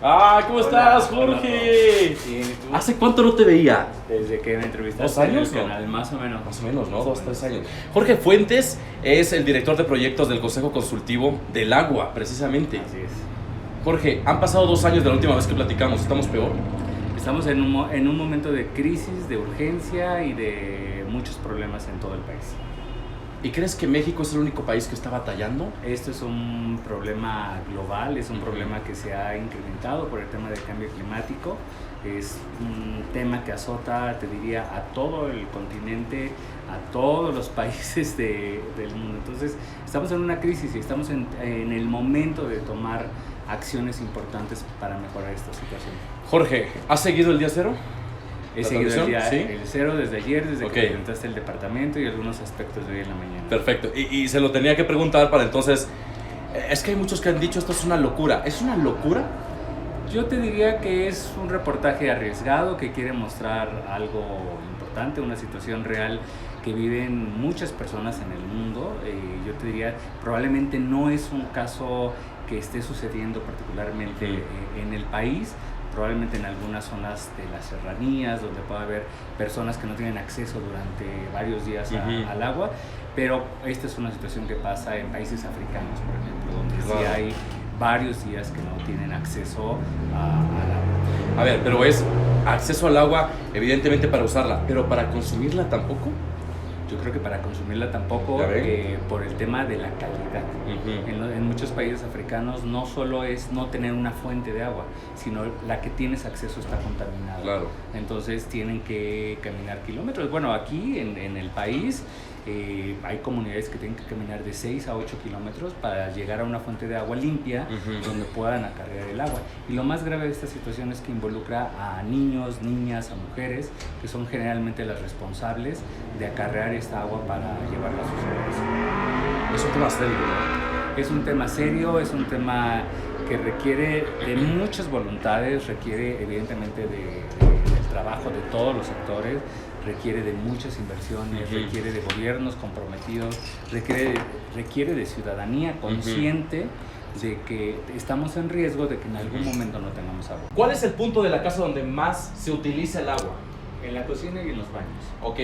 Ah, ¿cómo estás, Hola, Jorge? Bien, ¿y tú? ¿Hace cuánto no te veía? Desde que me entrevistaste 2 años, en el ¿no? canal, más o menos. Más o menos, ¿no? Más o 2, 3 menos. años. Jorge Fuentes es el director de proyectos del Consejo Consultivo del Agua, precisamente. Así es. Jorge, han pasado 2 años de la última vez que platicamos. ¿Estamos peor? Estamos en un momento de crisis, de urgencia y de muchos problemas en todo el país. ¿Y crees que México es el único país que está batallando? Esto es un problema global, es un problema que se ha incrementado por el tema del cambio climático. Es un tema que azota, te diría, a todo el continente, a todos los países del mundo. Entonces, estamos en una crisis y estamos en el momento de tomar acciones importantes para mejorar esta situación. Jorge, ¿has seguido el día cero? He ¿La seguido transmisión? ¿Sí? el cero desde ayer, desde Ok. que presentaste el departamento y algunos aspectos de hoy en la mañana. Perfecto. Y se lo tenía que preguntar para entonces... Es que hay muchos que han dicho esto es una locura. ¿Es una locura? Yo te diría que es un reportaje arriesgado que quiere mostrar algo importante, una situación real que viven muchas personas en el mundo. Yo te diría, probablemente no es un caso que esté sucediendo particularmente en el país, probablemente en algunas zonas de las serranías, donde puede haber personas que no tienen acceso durante varios días al agua, pero esta es una situación que pasa en países africanos, por ejemplo, donde sí hay varios días que no tienen acceso al agua. A ver, pero es acceso al agua, evidentemente para usarla, pero para consumirla tampoco. Yo creo que para consumirla tampoco, por el tema de la calidad. En muchos países africanos no solo es no tener una fuente de agua, sino la que tienes acceso está contaminada. Claro. Entonces tienen que caminar kilómetros. Bueno, aquí en el país hay comunidades que tienen que caminar de 6 a 8 kilómetros para llegar a una fuente de agua limpia donde puedan acarrear el agua. Y lo más grave de esta situación es que involucra a niños, niñas, a mujeres, que son generalmente las responsables de acarrear esta agua para llevarla a sus hogares. Es un tema serio, ¿no? Es un tema serio, es un tema que requiere de muchas voluntades, requiere evidentemente del trabajo de todos los sectores, requiere de muchas inversiones, requiere de gobiernos comprometidos, requiere de ciudadanía consciente de que estamos en riesgo de que en algún momento no tengamos agua. ¿Cuál es el punto de la casa donde más se utiliza el agua? En la cocina y en los baños. Ok.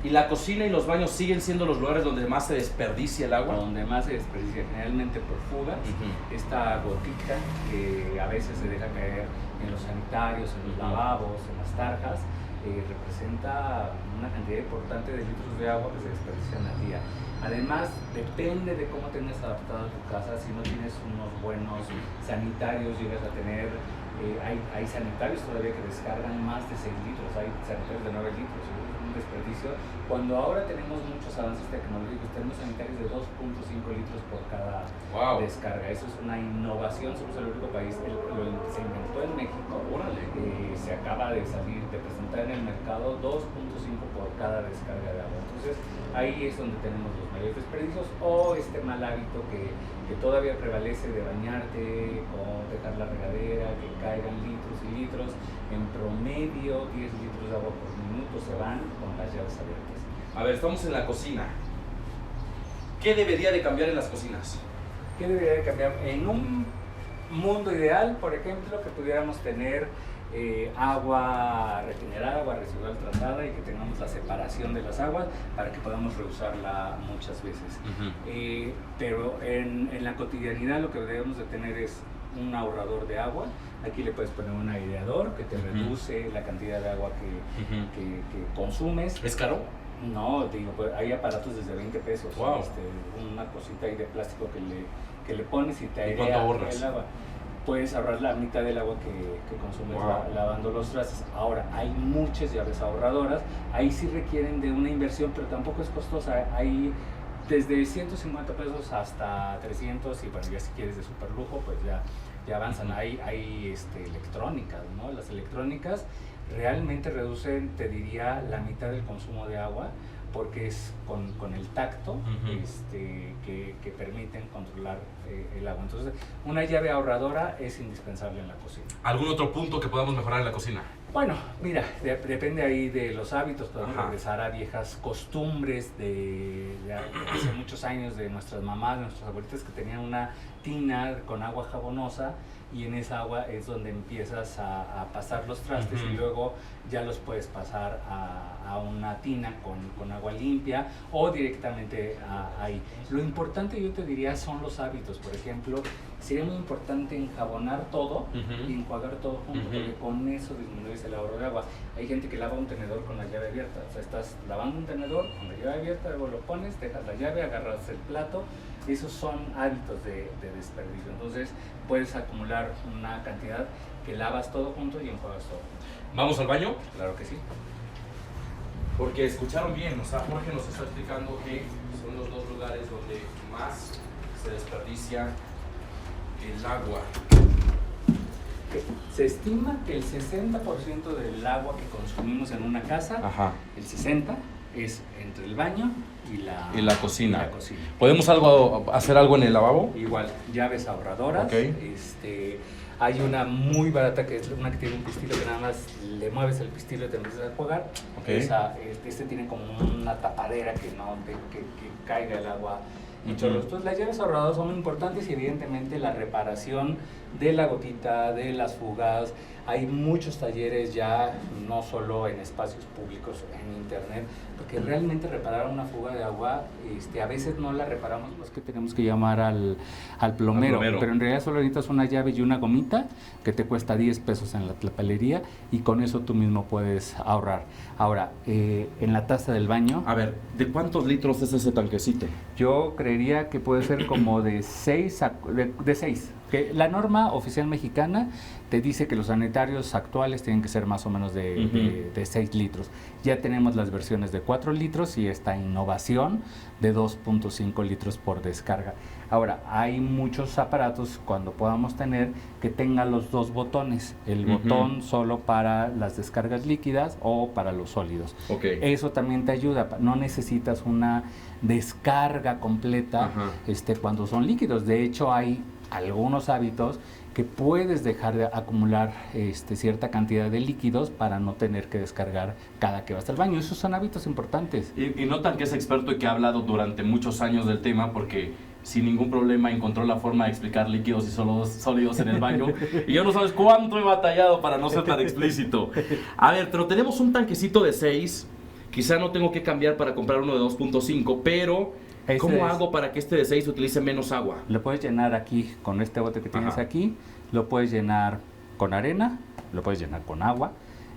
¿Y la cocina y los baños siguen siendo los lugares donde más se desperdicia el agua? Donde más se desperdicia, generalmente por fugas, esta gotita que a veces se deja caer en los sanitarios, en los lavabos, en las tarjas, representa una cantidad importante de litros de agua que se desperdician al día. Además, depende de cómo tengas adaptada tu casa. Si no tienes unos buenos sanitarios, llegas a tener, hay sanitarios todavía que descargan más de 6 litros, hay sanitarios de 9 litros, es un desperdicio. Cuando ahora tenemos muchos avances tecnológicos, tenemos sanitarios de 2.5 litros por cada descarga. Eso es una innovación, somos el único país, se inventó en México, se acaba de salir, de presentar en el mercado 2.5 por cada descarga de agua. Entonces ahí es donde tenemos los mayores desperdicios, o este mal hábito que todavía prevalece de bañarte o dejar la regadera, que caigan litros y litros, en promedio 10 litros de agua por minuto se van con las llaves abiertas. A ver, estamos en la cocina. ¿Qué debería de cambiar en las cocinas? ¿Qué debería de cambiar? En un mundo ideal, por ejemplo, que pudiéramos tener agua regenerada, agua residual tratada y que tengamos la separación de las aguas para que podamos reusarla muchas veces. Pero en la cotidianidad lo que debemos de tener es un ahorrador de agua. Aquí le puedes poner un aireador que te reduce la cantidad de agua que consumes. ¿Es caro? No, digo, pues hay aparatos desde 20 pesos. Wow. Una cosita ahí de plástico que le pones y te airea. ¿Y cuánto ahorras? El agua. Puedes ahorrar la mitad del agua que consumes lavando los trastes. Ahora, hay muchas llaves ahorradoras. Ahí sí requieren de una inversión, pero tampoco es costosa. Hay desde 150 pesos hasta 300 y bueno, ya si quieres de super lujo, pues ya avanzan. Hay electrónicas, ¿no? Las electrónicas realmente reducen, te diría, la mitad del consumo de agua, porque es con el tacto que permiten controlar el agua. Entonces, una llave ahorradora es indispensable en la cocina. ¿Algún otro punto que podamos mejorar en la cocina? Bueno, mira, depende ahí de los hábitos, podemos Ajá. regresar a viejas costumbres de hace muchos años de nuestras mamás, de nuestras abuelitas que tenían una tina con agua jabonosa y en esa agua es donde empiezas a pasar los trastes y luego ya los puedes pasar a una tina con agua limpia o directamente ahí. Lo importante yo te diría son los hábitos, por ejemplo, sería muy importante enjabonar todo y enjuagar todo junto, porque con eso disminuyes el ahorro de agua. Hay gente que lava un tenedor con la llave abierta, o sea, estás lavando un tenedor con la llave abierta, luego lo pones, dejas la llave, agarras el plato. Esos son hábitos de desperdicio, entonces puedes acumular una cantidad que lavas todo junto y enjuagas todo junto. ¿Vamos al baño? Claro que sí. Porque escucharon bien, o sea, Jorge nos está explicando que son los dos lugares donde más se desperdicia el agua. Se estima que el 60% del agua que consumimos en una casa, el 60% es entre el baño y la cocina. ¿Podemos hacer algo en el lavabo? Igual, llaves ahorradoras. Okay. Hay una muy barata que es una que tiene un pistilo que nada más le mueves el pistilo y te empiezas a enjuagar. Okay. Este tiene como una tapadera que no que caiga el agua y chorros. Entonces las llaves ahorradoras son muy importantes y evidentemente la reparación de la gotita, de las fugas. Hay muchos talleres ya, no solo en espacios públicos, en internet, porque realmente reparar una fuga de agua, a veces no la reparamos, los que tenemos que llamar al plomero, pero en realidad solo necesitas una llave y una gomita que te cuesta 10 pesos en la papelería y con eso tú mismo puedes ahorrar. Ahora, en la taza del baño... A ver, ¿de cuántos litros es ese tanquecito? Yo creería que puede ser como de 6 de 6. Que la norma oficial mexicana te dice que los sanitarios actuales tienen que ser más o menos de 6 litros. Ya tenemos las versiones de 4 litros y esta innovación de 2.5 litros por descarga. Ahora, hay muchos aparatos cuando podamos tener que tengan los dos botones. El botón solo para las descargas líquidas o para los sólidos. Okay. Eso también te ayuda. No necesitas una descarga completa cuando son líquidos. De hecho, hay algunos hábitos que puedes dejar de acumular cierta cantidad de líquidos para no tener que descargar cada que vas al baño. Esos son hábitos importantes. Y notan que es experto y que ha hablado durante muchos años del tema porque sin ningún problema encontró la forma de explicar líquidos y sólidos en el baño. Y ya no sabes cuánto he batallado para no ser tan explícito. A ver, pero tenemos un tanquecito de 6. Quizá no tengo que cambiar para comprar uno de 2.5, pero... ¿Cómo hago para que este de 6 utilice menos agua? Lo puedes llenar aquí con este bote que tienes aquí, lo puedes llenar con arena, lo puedes llenar con agua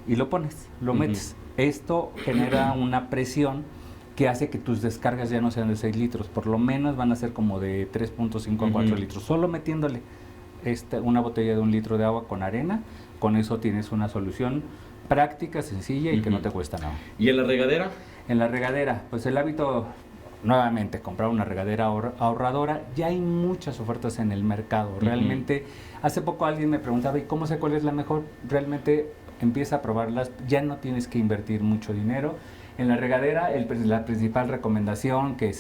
y lo pones, lo metes. Esto genera una presión que hace que tus descargas ya no sean de 6 litros, por lo menos van a ser como de 3.5 a 4 litros, solo metiéndole una botella de 1 litro de agua con arena, con eso tienes una solución práctica, sencilla y que no te cuesta nada. ¿Y en la regadera? En la regadera, pues el hábito... Nuevamente, comprar una regadera ahorradora. Ya hay muchas ofertas en el mercado. Realmente, hace poco alguien me preguntaba, ¿y cómo sé cuál es la mejor? Realmente empieza a probarlas, ya no tienes que invertir mucho dinero. En la regadera, la principal recomendación que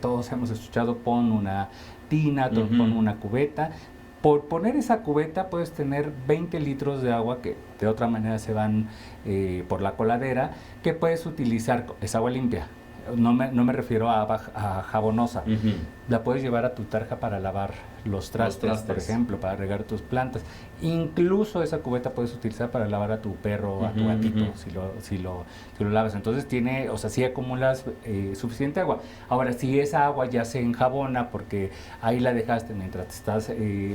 todos hemos escuchado, pon una tina, pon una cubeta. Por poner esa cubeta puedes tener 20 litros de agua que de otra manera se van por la coladera, que puedes utilizar, es agua limpia. No me refiero a jabonosa. La puedes llevar a tu tarja para lavar los trastes, por ejemplo, para regar tus plantas. Incluso esa cubeta puedes utilizar para lavar a tu perro o a tu gatito, si lo lavas. Entonces sí acumulas suficiente agua. Ahora, si esa agua ya se enjabona porque ahí la dejaste mientras te estás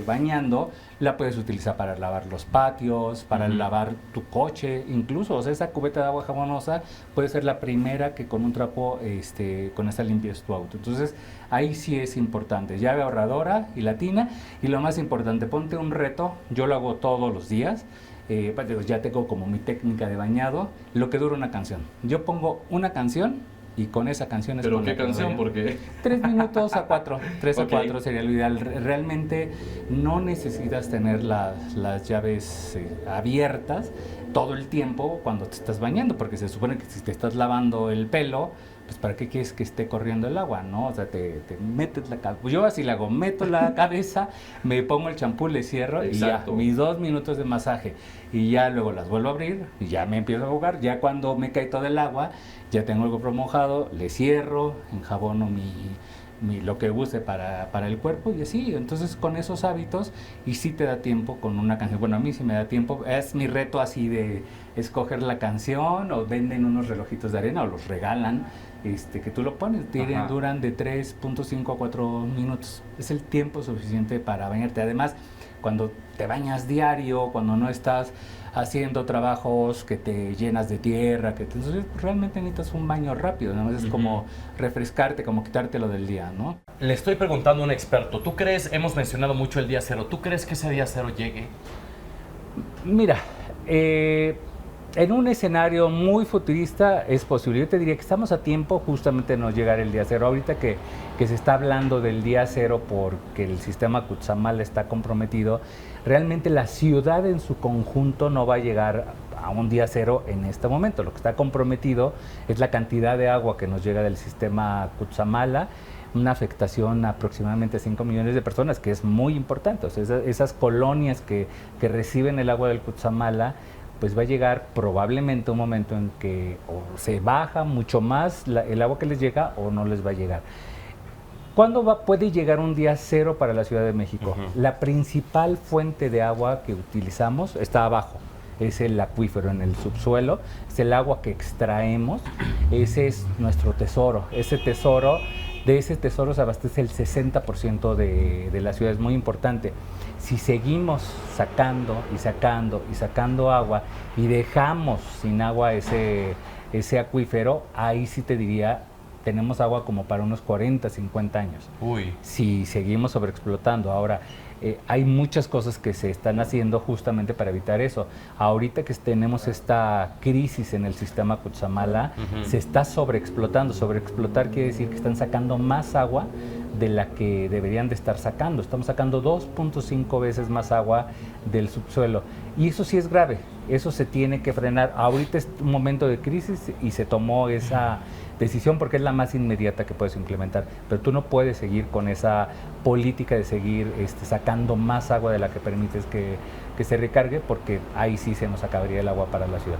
bañando, la puedes utilizar para lavar los patios, para lavar tu coche, incluso. O sea, esa cubeta de agua jabonosa puede ser la primera que con un trapo, con esta limpias tu auto. Entonces, ahí sí es importante. Llave ahorradora y la tina. Y lo más importante, ponte un reto. Yo lo hago todos los días. Ya tengo como mi técnica de bañado. Lo que dura una canción. Yo pongo una canción y con esa canción es... ¿Pero qué canción? Porque 3 minutos a 4. 3 a 4 sería lo ideal. Realmente no necesitas tener las llaves abiertas todo el tiempo cuando te estás bañando, porque se supone que si te estás lavando el pelo, pues ¿para qué quieres que esté corriendo el agua, no? O sea, te metes la cabeza. Yo así la hago, meto la cabeza, me pongo el champú, le cierro Exacto. y ya, mis 2 minutos de masaje. Y ya luego las vuelvo a abrir y ya me empiezo a jugar. Ya cuando me cae todo el agua, ya tengo el GoPro mojado, le cierro, enjabono lo que use para el cuerpo y así. Entonces con esos hábitos, y sí te da tiempo con una canción. Bueno, a mí sí me da tiempo. Es mi reto así de escoger la canción, o venden unos relojitos de arena o los regalan, que tú lo pones, duran de 3.5 a 4 minutos. Es el tiempo suficiente para bañarte. Además, cuando te bañas diario, cuando no estás haciendo trabajos que te llenas de tierra, entonces realmente necesitas un baño rápido, ¿no? Es como refrescarte, como quitártelo del día, ¿no? Le estoy preguntando a un experto, ¿tú crees, hemos mencionado mucho el día cero, ¿tú crees que ese día cero llegue? Mira, en un escenario muy futurista es posible. Yo te diría que estamos a tiempo justamente de no llegar el día cero. Ahorita que se está hablando del día cero porque el sistema Cutzamala está comprometido, realmente la ciudad en su conjunto no va a llegar a un día cero en este momento. Lo que está comprometido es la cantidad de agua que nos llega del sistema Cutzamala, una afectación a aproximadamente 5 millones de personas, que es muy importante. O sea, esas colonias que reciben el agua del Cutzamala, pues va a llegar probablemente un momento en que o se baja mucho más el agua que les llega o no les va a llegar. ¿Cuándo puede llegar un día cero para la Ciudad de México? La principal fuente de agua que utilizamos está abajo. Es el acuífero en el subsuelo, es el agua que extraemos, ese es nuestro tesoro. De ese tesoro se abastece el 60% de la ciudad, es muy importante. Si seguimos sacando y sacando y sacando agua y dejamos sin agua ese acuífero, ahí sí te diría, tenemos agua como para unos 40, 50 años. Uy. Si seguimos sobreexplotando. Ahora, hay muchas cosas que se están haciendo justamente para evitar eso. Ahorita que tenemos esta crisis en el sistema Cutzamala, se está sobreexplotando. Sobreexplotar quiere decir que están sacando más agua de la que deberían de estar sacando. Estamos sacando 2.5 veces más agua del subsuelo. Y eso sí es grave, eso se tiene que frenar. Ahorita es un momento de crisis y se tomó esa decisión porque es la más inmediata que puedes implementar. Pero tú no puedes seguir con esa política de seguir sacando más agua de la que permites que se recargue, porque ahí sí se nos acabaría el agua para la ciudad.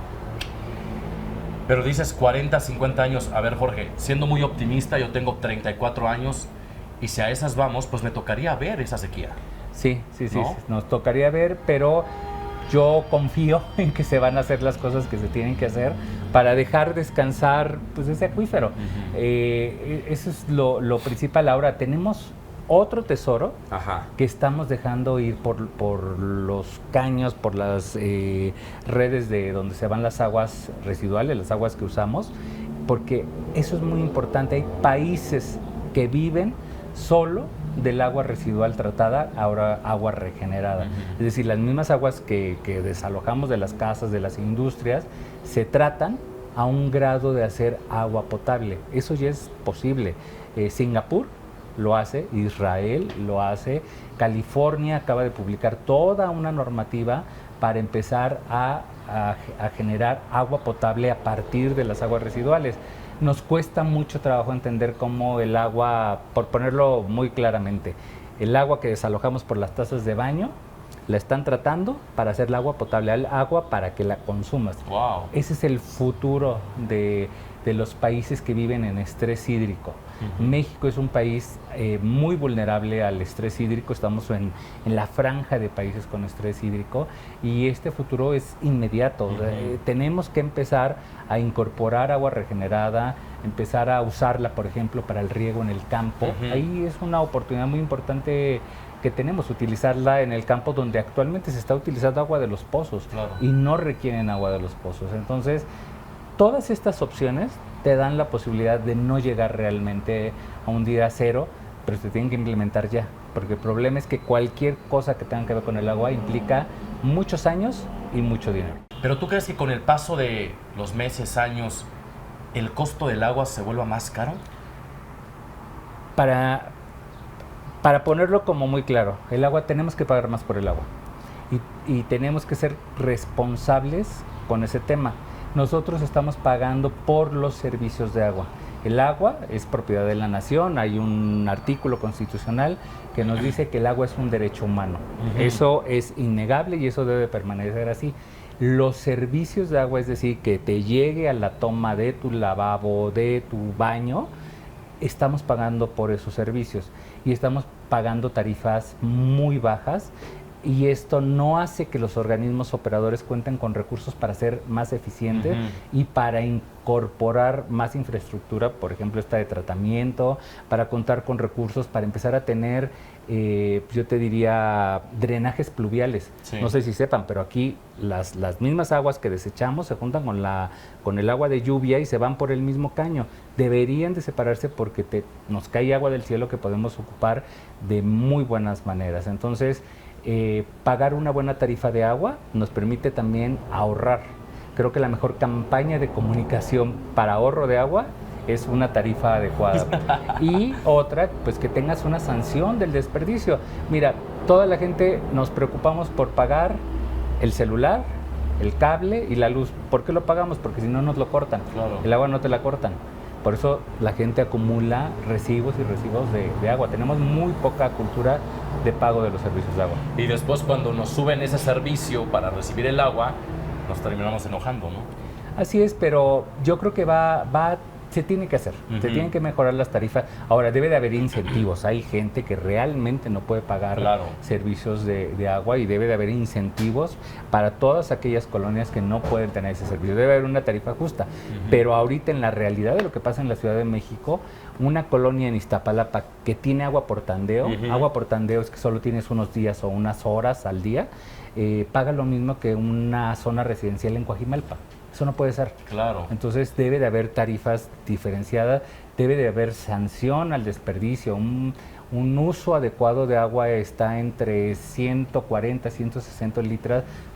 Pero dices 40, 50 años. A ver, Jorge, siendo muy optimista, yo tengo 34 años y si a esas vamos, pues me tocaría ver esa sequía. Sí, ¿no? nos tocaría ver, pero yo confío en que se van a hacer las cosas que se tienen que hacer para dejar descansar pues ese acuífero. Eso es lo principal. Ahora, tenemos otro tesoro que estamos dejando ir por los caños, por las redes de donde se van las aguas residuales, las aguas que usamos, porque eso es muy importante. Hay países que viven solo del agua residual tratada, ahora agua regenerada. Es decir, las mismas aguas que desalojamos de las casas, de las industrias, se tratan a un grado de hacer agua potable. Eso ya es posible. Singapur lo hace, Israel lo hace, California acaba de publicar toda una normativa para empezar a generar agua potable a partir de las aguas residuales. Nos cuesta mucho trabajo entender cómo el agua, por ponerlo muy claramente, el agua que desalojamos por las tazas de baño, la están tratando para hacer el agua potable, el agua para que la consumas. Wow. Ese es el futuro de los países que viven en estrés hídrico. México es un país muy vulnerable al estrés hídrico, estamos en la franja de países con estrés hídrico y este futuro es inmediato. Tenemos que empezar a incorporar agua regenerada, empezar a usarla, por ejemplo, para el riego en el campo. Ahí es una oportunidad muy importante que tenemos, utilizarla en el campo donde actualmente se está utilizando agua de los pozos y no requieren agua de los pozos. Entonces, todas estas opciones te dan la posibilidad de no llegar realmente a un día cero, pero se tienen que implementar ya, porque el problema es que cualquier cosa que tenga que ver con el agua implica muchos años y mucho dinero. ¿Pero tú crees que con el paso de los meses, años, el costo del agua se vuelva más caro? Para ponerlo como muy claro, el agua, tenemos que pagar más por el agua y tenemos que ser responsables con ese tema. Nosotros estamos pagando por los servicios de agua. El agua es propiedad de la nación, hay un artículo constitucional que nos dice que el agua es un derecho humano. Eso es innegable y eso debe permanecer así. Los servicios de agua, es decir, que te llegue a la toma de tu lavabo, de tu baño, estamos pagando por esos servicios y estamos pagando tarifas muy bajas, y esto no hace que los organismos operadores cuenten con recursos para ser más eficientes y para incorporar más infraestructura, por ejemplo esta de tratamiento, para contar con recursos, para empezar a tener, yo te diría, drenajes pluviales. Sí. No sé si sepan, pero aquí las mismas aguas que desechamos se juntan con el agua de lluvia y se van por el mismo caño. Deberían de separarse porque nos cae agua del cielo que podemos ocupar de muy buenas maneras. Entonces, pagar una buena tarifa de agua nos permite también ahorrar. Creo que la mejor campaña de comunicación para ahorro de agua es una tarifa adecuada. Y otra, pues que tengas una sanción del desperdicio. Mira, toda la gente nos preocupamos por pagar el celular, el cable y la luz. ¿Por qué lo pagamos? Porque si no nos lo cortan. Claro. El agua no te la cortan. Por eso la gente acumula recibos y recibos de agua. Tenemos muy poca cultura de pago de los servicios de agua. Y después cuando nos suben ese servicio para recibir el agua, nos terminamos enojando, ¿no? Así es, pero yo creo que se tiene que hacer, se tienen que mejorar las tarifas. Ahora, debe de haber incentivos. Hay gente que realmente no puede pagar servicios de agua y debe de haber incentivos para todas aquellas colonias que no pueden tener ese servicio. Debe haber una tarifa justa. Pero ahorita en la realidad de lo que pasa en la Ciudad de México, una colonia en Iztapalapa que tiene agua por tandeo, agua por tandeo es que solo tienes unos días o unas horas al día, paga lo mismo que una zona residencial en Coajimalpa. Eso no puede ser. Claro. Entonces debe de haber tarifas diferenciadas, debe de haber sanción al desperdicio. Un uso adecuado de agua está entre 140 a 160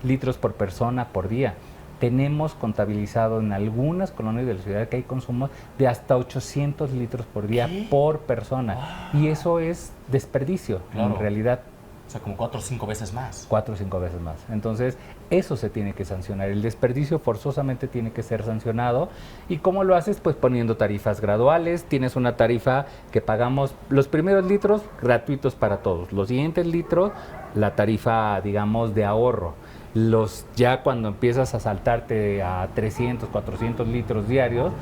litros por persona por día. Tenemos contabilizado en algunas colonias de la ciudad que hay consumo de hasta 800 litros por día por persona. Y eso es desperdicio, en realidad. O sea, como 4 o 5 veces más. 4 o 5 veces más. Entonces, eso se tiene que sancionar. El desperdicio forzosamente tiene que ser sancionado. ¿Y cómo lo haces? Pues poniendo tarifas graduales. Tienes una tarifa que pagamos los primeros litros gratuitos para todos. Los siguientes litros, la tarifa, digamos, de ahorro. Ya cuando empiezas a saltarte a 300, 400 litros diarios,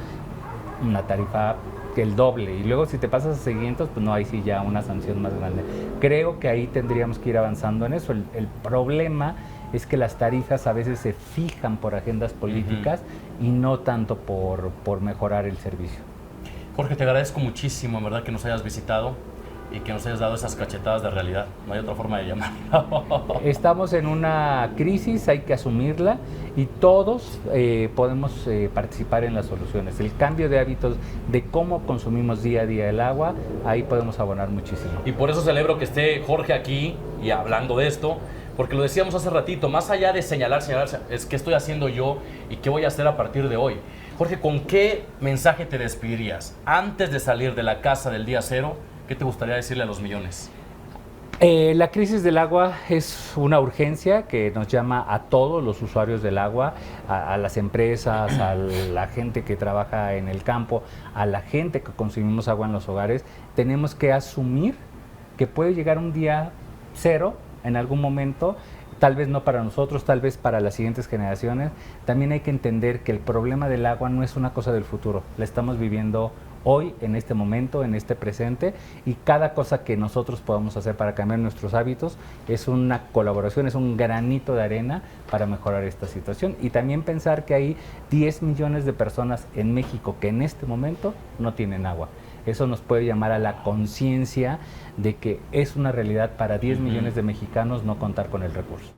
una tarifa el doble, y luego si te pasas a 600, pues no, hay sí ya una sanción más grande. Creo que ahí tendríamos que ir avanzando en eso. El problema es que las tarifas a veces se fijan por agendas políticas y no tanto por mejorar el servicio. Jorge, te agradezco muchísimo, en verdad, que nos hayas visitado y que nos hayas dado esas cachetadas de realidad. No hay otra forma de llamarlo. Estamos en una crisis, hay que asumirla y todos podemos participar en las soluciones. El cambio de hábitos de cómo consumimos día a día el agua, ahí podemos abonar muchísimo. Y por eso celebro que esté Jorge aquí y hablando de esto, porque lo decíamos hace ratito, más allá de señalar, es qué estoy haciendo yo y qué voy a hacer a partir de hoy. Jorge, ¿con qué mensaje te despedirías antes de salir de la casa del día cero? ¿Qué te gustaría decirle a los millones? La crisis del agua es una urgencia que nos llama a todos los usuarios del agua, a las empresas, a la gente que trabaja en el campo, a la gente que consumimos agua en los hogares. Tenemos que asumir que puede llegar un día cero en algún momento, tal vez no para nosotros, tal vez para las siguientes generaciones. También hay que entender que el problema del agua no es una cosa del futuro, la estamos viviendo hoy, en este momento, en este presente, y cada cosa que nosotros podamos hacer para cambiar nuestros hábitos es una colaboración, es un granito de arena para mejorar esta situación. Y también pensar que hay 10 millones de personas en México que en este momento no tienen agua. Eso nos puede llamar a la conciencia de que es una realidad para 10 millones de mexicanos no contar con el recurso.